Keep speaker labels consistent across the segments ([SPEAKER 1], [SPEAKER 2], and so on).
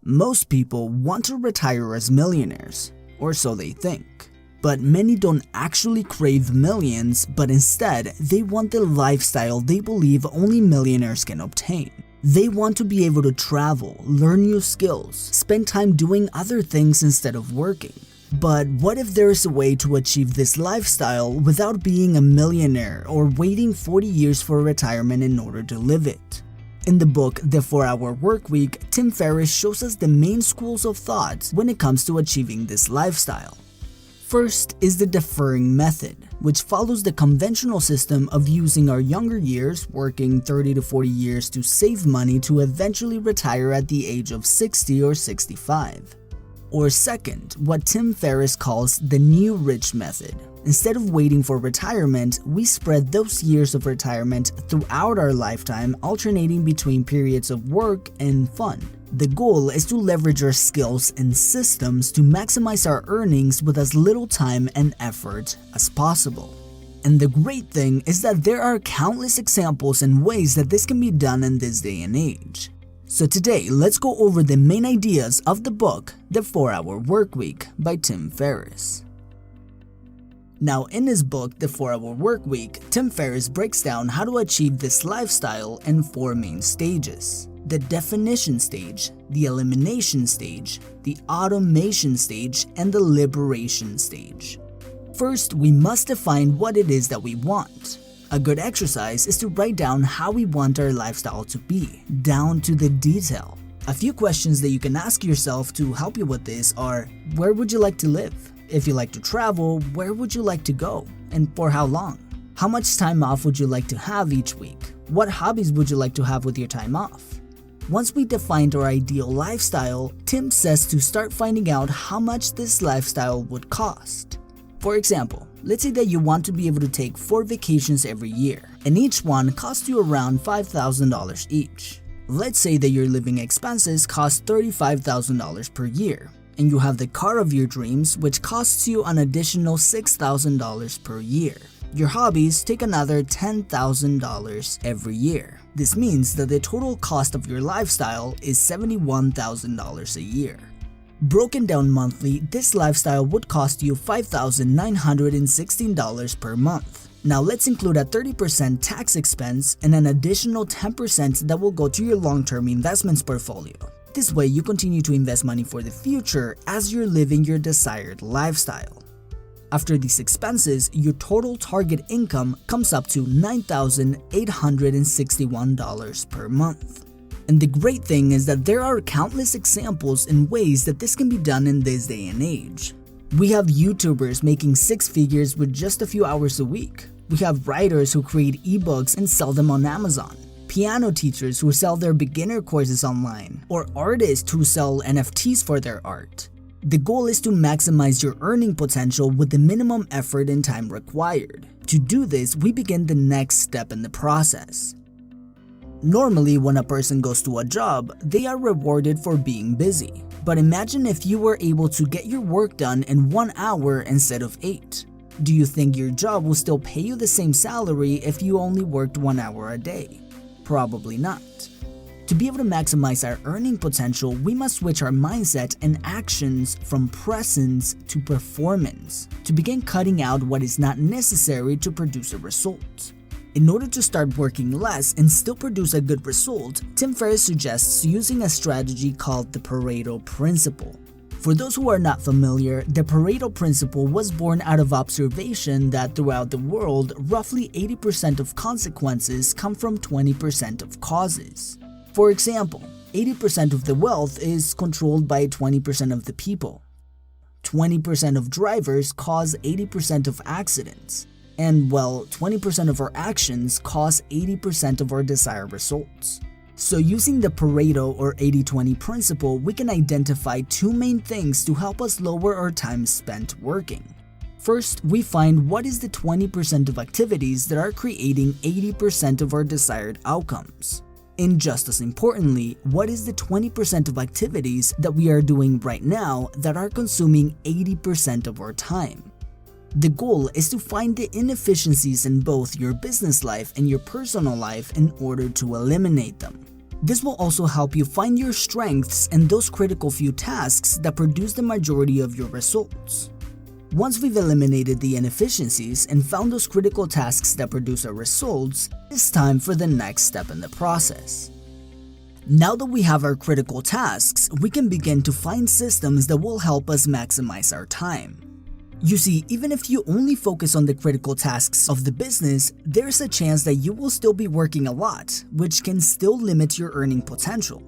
[SPEAKER 1] Most people want to retire as millionaires, or so they think. But many don't actually crave millions, but instead, they want the lifestyle they believe only millionaires can obtain. They want to be able to travel, learn new skills, spend time doing other things instead of working. But what if there is a way to achieve this lifestyle without being a millionaire or waiting 40 years for retirement in order to live it? In the book The 4-Hour Workweek, Tim Ferriss shows us the main schools of thought when it comes to achieving this lifestyle. First is the deferring method, which follows the conventional system of using our younger years, working 30 to 40 years to save money to eventually retire at the age of 60 or 65. Or second, what Tim Ferriss calls the new rich method. Instead of waiting for retirement, we spread those years of retirement throughout our lifetime, alternating between periods of work and fun. The goal is to leverage our skills and systems to maximize our earnings with as little time and effort as possible. And the great thing is that there are countless examples and ways that this can be done in this day and age. So today, let's go over the main ideas of the book, The 4-Hour Workweek by Tim Ferriss. Now, in his book, The 4-Hour Workweek, Tim Ferriss breaks down how to achieve this lifestyle in 4 main stages: the definition stage, the elimination stage, the automation stage, and the liberation stage. First, we must define what it is that we want. A good exercise is to write down how we want our lifestyle to be, down to the detail. A few questions that you can ask yourself to help you with this are: where would you like to live? If you like to travel, where would you like to go, and for how long? How much time off would you like to have each week? What hobbies would you like to have with your time off? Once we defined our ideal lifestyle, Tim says to start finding out how much this lifestyle would cost. For example, let's say that you want to be able to take 4 vacations every year, and each one costs you around $5,000 each. Let's say that your living expenses cost $35,000 per year, and you have the car of your dreams, which costs you an additional $6,000 per year. Your hobbies take another $10,000 every year. This means that the total cost of your lifestyle is $71,000 a year. Broken down monthly, this lifestyle would cost you $5,916 per month. Now let's include a 30% tax expense and an additional 10% that will go to your long-term investments portfolio. This way you continue to invest money for the future as you're living your desired lifestyle. After these expenses, your total target income comes up to $9,861 per month. And the great thing is that there are countless examples and ways that this can be done in this day and age. We have YouTubers making 6 figures with just a few hours a week. We have writers who create ebooks and sell them on Amazon. Piano teachers who sell their beginner courses online, or artists who sell NFTs for their art. The goal is to maximize your earning potential with the minimum effort and time required. To do this, we begin the next step in the process. Normally, when a person goes to a job, they are rewarded for being busy. But imagine if you were able to get your work done in 1 hour instead of 8. Do you think your job will still pay you the same salary if you only worked 1 hour a day? Probably not. To be able to maximize our earning potential, we must switch our mindset and actions from presence to performance to begin cutting out what is not necessary to produce a result. In order to start working less and still produce a good result, Tim Ferriss suggests using a strategy called the Pareto Principle. For those who are not familiar, the Pareto Principle was born out of observation that throughout the world, roughly 80% of consequences come from 20% of causes. For example, 80% of the wealth is controlled by 20% of the people. 20% of drivers cause 80% of accidents. And well, 20% of our actions cause 80% of our desired results. So using the Pareto or 80-20 principle, we can identify 2 main things to help us lower our time spent working. First, we find what is the 20% of activities that are creating 80% of our desired outcomes. And just as importantly, what is the 20% of activities that we are doing right now that are consuming 80% of our time? The goal is to find the inefficiencies in both your business life and your personal life in order to eliminate them. This will also help you find your strengths and those critical few tasks that produce the majority of your results. Once we've eliminated the inefficiencies and found those critical tasks that produce our results, it's time for the next step in the process. Now that we have our critical tasks, we can begin to find systems that will help us maximize our time. You see, even if you only focus on the critical tasks of the business, there's a chance that you will still be working a lot, which can still limit your earning potential.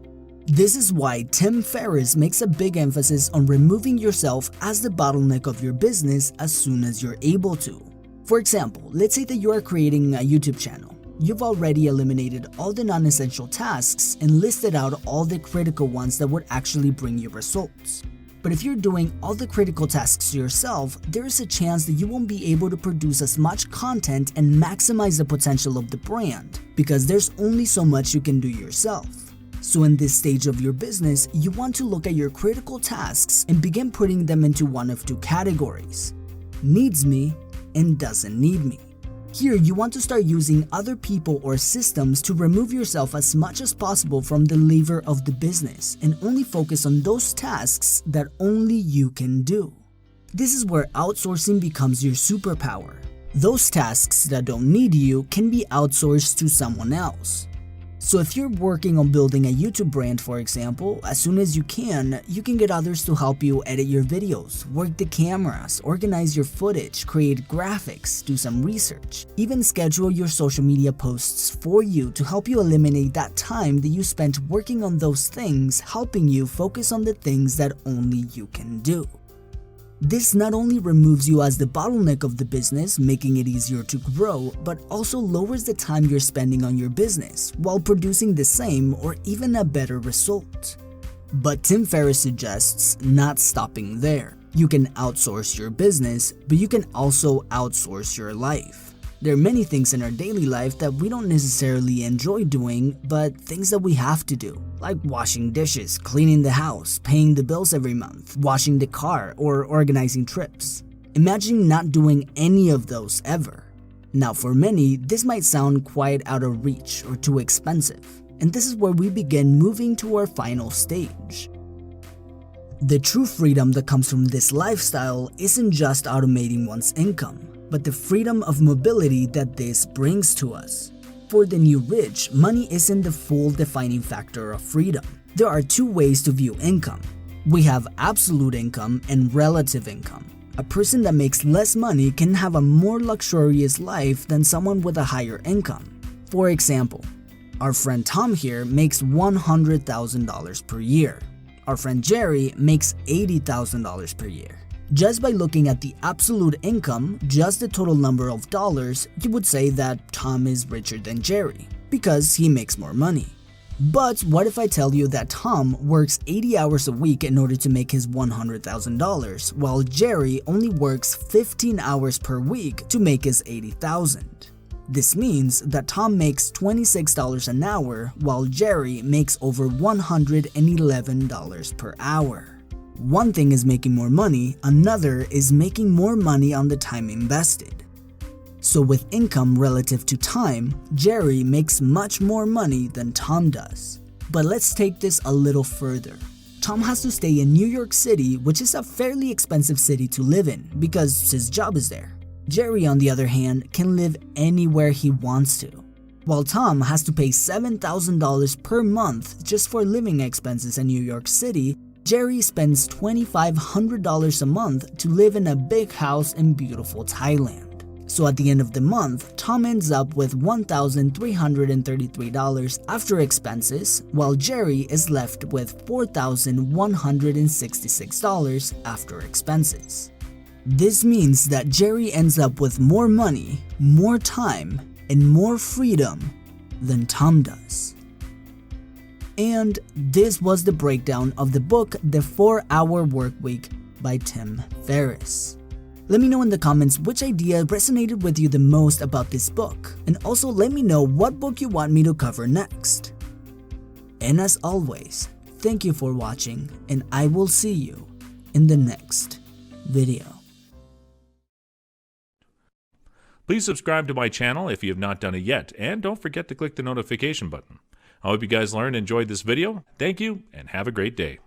[SPEAKER 1] This is why Tim Ferriss makes a big emphasis on removing yourself as the bottleneck of your business as soon as you're able to. For example, let's say that you are creating a YouTube channel. You've already eliminated all the non-essential tasks and listed out all the critical ones that would actually bring you results. But if you're doing all the critical tasks yourself, there is a chance that you won't be able to produce as much content and maximize the potential of the brand, because there's only so much you can do yourself. So in this stage of your business, you want to look at your critical tasks and begin putting them into one of two categories: needs me and doesn't need me. Here, you want to start using other people or systems to remove yourself as much as possible from the lever of the business and only focus on those tasks that only you can do. This is where outsourcing becomes your superpower. Those tasks that don't need you can be outsourced to someone else. So if you're working on building a YouTube brand, for example, as soon as you can get others to help you edit your videos, work the cameras, organize your footage, create graphics, do some research, even schedule your social media posts for you to help you eliminate that time that you spent working on those things, helping you focus on the things that only you can do. This not only removes you as the bottleneck of the business, making it easier to grow, but also lowers the time you're spending on your business while producing the same or even a better result. But Tim Ferriss suggests not stopping there. You can outsource your business, but you can also outsource your life. There are many things in our daily life that we don't necessarily enjoy doing, but things that we have to do, like washing dishes, cleaning the house, paying the bills every month, washing the car, or organizing trips. Imagine not doing any of those ever. Now for many, this might sound quite out of reach or too expensive, and this is where we begin moving to our final stage. The true freedom that comes from this lifestyle isn't just automating one's income, but the freedom of mobility that this brings to us. For the new rich, money isn't the full defining factor of freedom. There are two ways to view income. We have absolute income and relative income. A person that makes less money can have a more luxurious life than someone with a higher income. For example, our friend Tom here makes $100,000 per year. Our friend Jerry makes $80,000 per year. Just by looking at the absolute income, just the total number of dollars, you would say that Tom is richer than Jerry, because he makes more money. But what if I tell you that Tom works 80 hours a week in order to make his $100,000, while Jerry only works 15 hours per week to make his $80,000? This means that Tom makes $26 an hour, while Jerry makes over $111 per hour. One thing is making more money, another is making more money on the time invested. So with income relative to time, Jerry makes much more money than Tom does. But let's take this a little further. Tom has to stay in New York City, which is a fairly expensive city to live in because his job is there. Jerry, on the other hand, can live anywhere he wants to. While Tom has to pay $7,000 per month just for living expenses in New York City, Jerry spends $2,500 a month to live in a big house in beautiful Thailand. So at the end of the month, Tom ends up with $1,333 after expenses, while Jerry is left with $4,166 after expenses. This means that Jerry ends up with more money, more time, and more freedom than Tom does. And this was the breakdown of the book The 4-Hour Workweek by Tim Ferriss. Let me know in the comments which idea resonated with you the most about this book, and also let me know what book you want me to cover next. And as always, thank you for watching, and I will see you in the next video.
[SPEAKER 2] Please subscribe to my channel if you have not done it yet, and don't forget to click the notification button. I hope you guys learned and enjoyed this video. Thank you, and have a great day.